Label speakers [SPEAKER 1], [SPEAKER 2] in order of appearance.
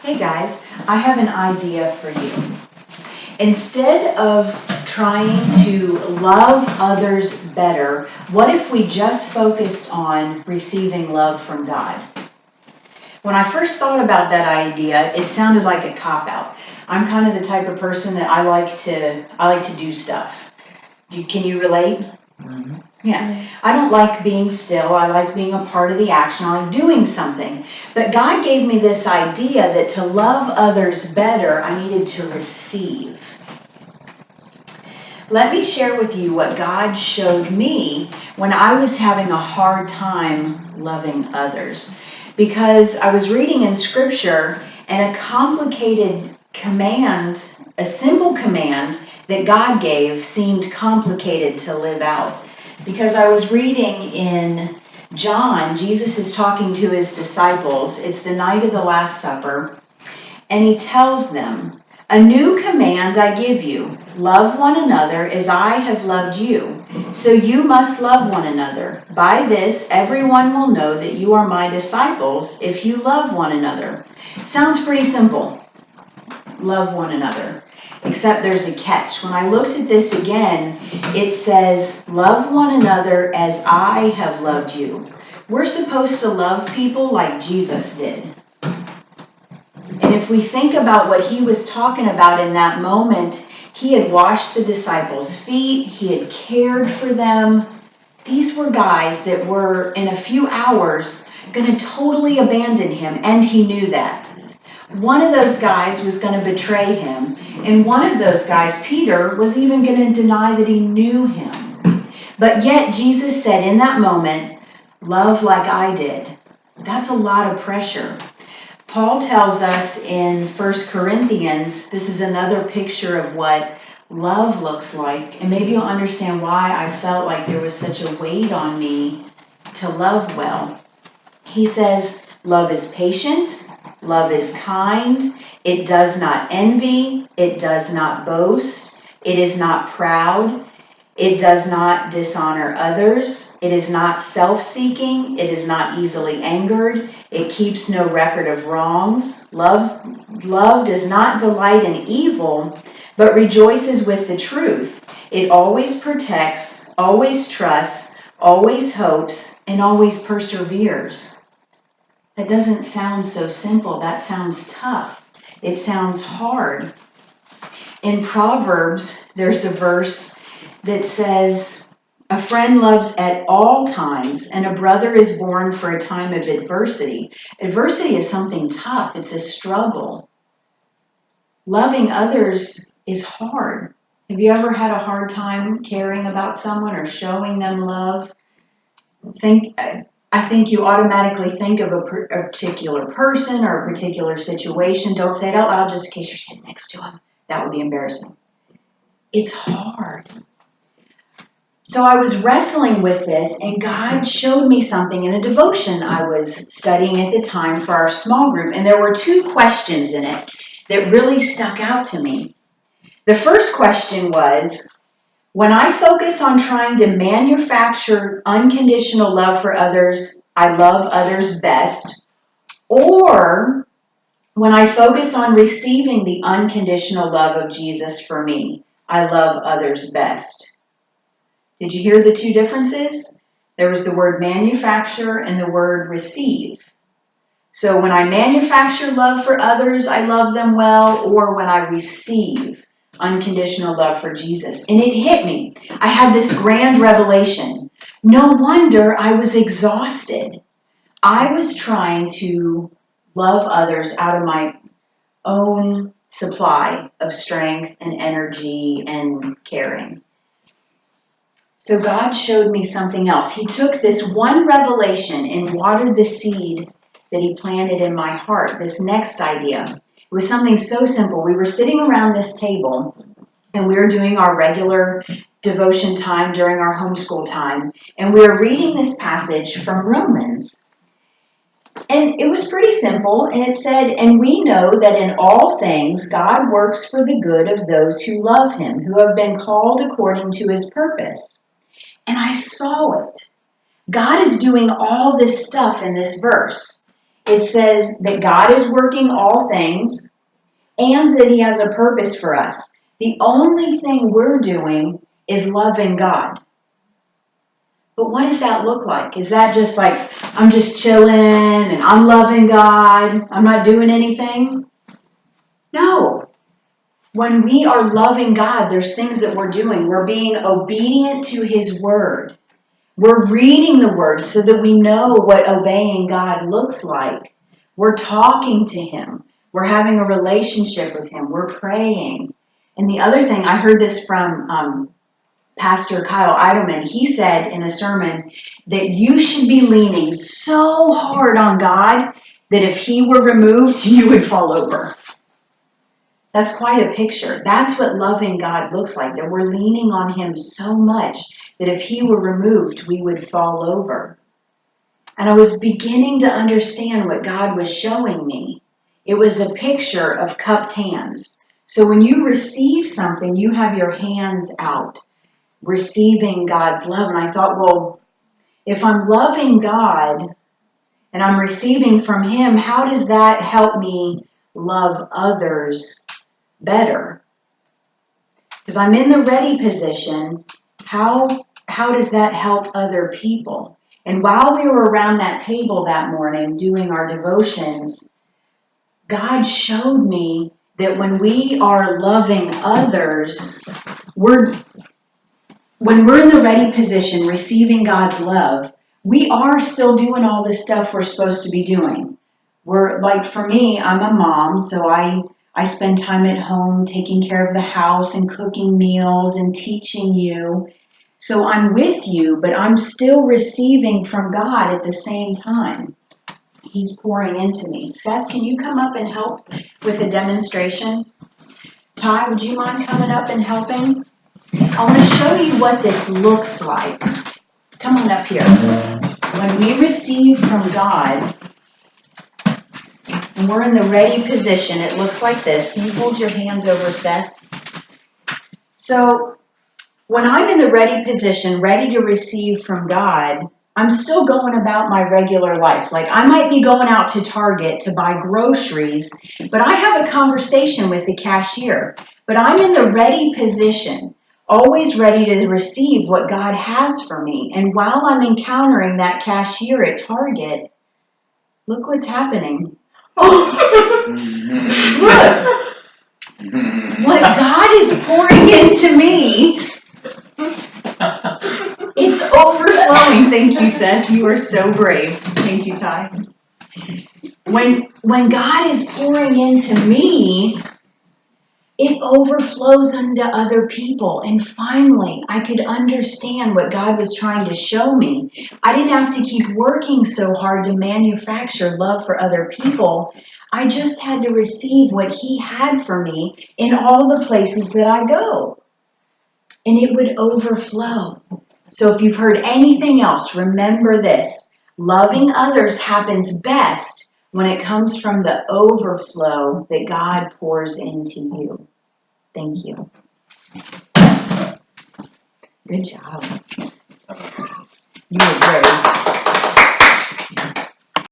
[SPEAKER 1] Hey guys, I have an idea for you. Instead of trying to love others better, what if we just focused on receiving love from God? When I first thought about that idea, it sounded like a cop-out. I'm kind of the type of person that I like to do stuff. Can you relate? Yeah. I don't like being still. I like being a part of the action. I like doing something. But God gave me this idea that to love others better, I needed to receive. Let me share with you what God showed me when I was having a hard time loving others. Because I was reading in Scripture, and a complicated command, a simple command that God gave seemed complicated to live out. Because I was reading in John, Jesus is talking to his disciples. It's the night of the Last Supper, and he tells them, "A new command I give you, love one another as I have loved you. So you must love one another. By this, everyone will know that you are my disciples if you love one another." Sounds pretty simple. Love one another. Except there's a catch. When I looked at this again, it says, love one another as I have loved you. We're supposed to love people like Jesus did. And if we think about what he was talking about in that moment, he had washed the disciples' feet. He had cared for them. These were guys that were, in a few hours, going to totally abandon him, and he knew that. One of those guys was going to betray him, and one of those guys, Peter, was even going to deny that he knew him. But yet Jesus said in that moment, love like I did. That's a lot of pressure. Paul tells us in 1 Corinthians, this is another picture of what love looks like, and maybe you'll understand why I felt like there was such a weight on me to love well. He says, love is patient. Love is kind. It does not envy. It does not boast. It is not proud. It does not dishonor others. It is not self-seeking. It is not easily angered. It keeps no record of wrongs. Love does not delight in evil, but rejoices with the truth. It always protects, always trusts, always hopes, and always perseveres. That doesn't sound so simple. That sounds tough. It sounds hard. In Proverbs, there's a verse that says, a friend loves at all times, and a brother is born for a time of adversity. Adversity is something tough. It's a struggle. Loving others is hard. Have you ever had a hard time caring about someone or showing them love? I think you automatically think of a particular person or a particular situation. Don't say it out loud just in case you're sitting next to them. That would be embarrassing. It's hard. So I was wrestling with this, and God showed me something in a devotion I was studying at the time for our small group. And there were two questions in it that really stuck out to me. The first question was, when I focus on trying to manufacture unconditional love for others, I love others best. Or when I focus on receiving the unconditional love of Jesus for me, I love others best. Did you hear the two differences? There was the word manufacture and the word receive. So when I manufacture love for others, I love them well, or when I receive unconditional love for Jesus. And it hit me. I had this grand revelation. No wonder I was exhausted. I was trying to love others out of my own supply of strength and energy and caring. So God showed me something else. He took this one revelation and watered the seed that he planted in my heart, this next idea. It was something so simple. We were sitting around this table, and we were doing our regular devotion time during our homeschool time, and we were reading this passage from Romans. And it was pretty simple, and it said, and we know that in all things God works for the good of those who love him, who have been called according to his purpose. And I saw it. God is doing all this stuff in this verse. it says that God is working all things and that He has a purpose for us. The only thing we're doing is loving God. But what does that look like? Is that just like, I'm just chilling and I'm loving God, I'm not doing anything? No. When we are loving God, there's things that we're doing. We're being obedient to His word. We're reading the word so that we know what obeying God looks like. We're talking to Him. We're having a relationship with Him. We're praying. And the other thing, I heard this from Pastor Kyle Idleman. He said in a sermon that you should be leaning so hard on God that if He were removed, you would fall over. That's quite a picture. That's what loving God looks like, that we're leaning on Him so much that if He were removed, we would fall over. And I was beginning to understand what God was showing me. It was a picture of cupped hands. So when you receive something, you have your hands out, receiving God's love. And I thought, well, if I'm loving God and I'm receiving from Him, how does that help me love others better? Because I'm in the ready position, how does that help other people? And while we were around that table that morning doing our devotions, God showed me that when we are loving others, when we're in the ready position, receiving God's love, we are still doing all the stuff we're supposed to be doing. We're like, for me, I'm a mom, so I spend time at home taking care of the house and cooking meals and teaching you. So I'm with you, but I'm still receiving from God at the same time. He's pouring into me. Seth, can you come up and help with a demonstration? Ty, would you mind coming up and helping? I want to show you what this looks like. Come on up here. When we receive from God, and we're in the ready position, it looks like this. Can you hold your hands over Seth? So when I'm in the ready position, ready to receive from God, I'm still going about my regular life. Like I might be going out to Target to buy groceries, but I have a conversation with the cashier. But I'm in the ready position, always ready to receive what God has for me. And while I'm encountering that cashier at Target, look what's happening. Oh, look, what God is pouring into me, it's overflowing. Thank you, Seth. You are so brave. Thank you, Ty. When God is pouring into me, it overflows into other people. And finally, I could understand what God was trying to show me. I didn't have to keep working so hard to manufacture love for other people. I just had to receive what He had for me in all the places that I go. And it would overflow. So if you've heard anything else, remember this. Loving others happens best when it comes from the overflow that God pours into you. Thank you. Good job. You were brave.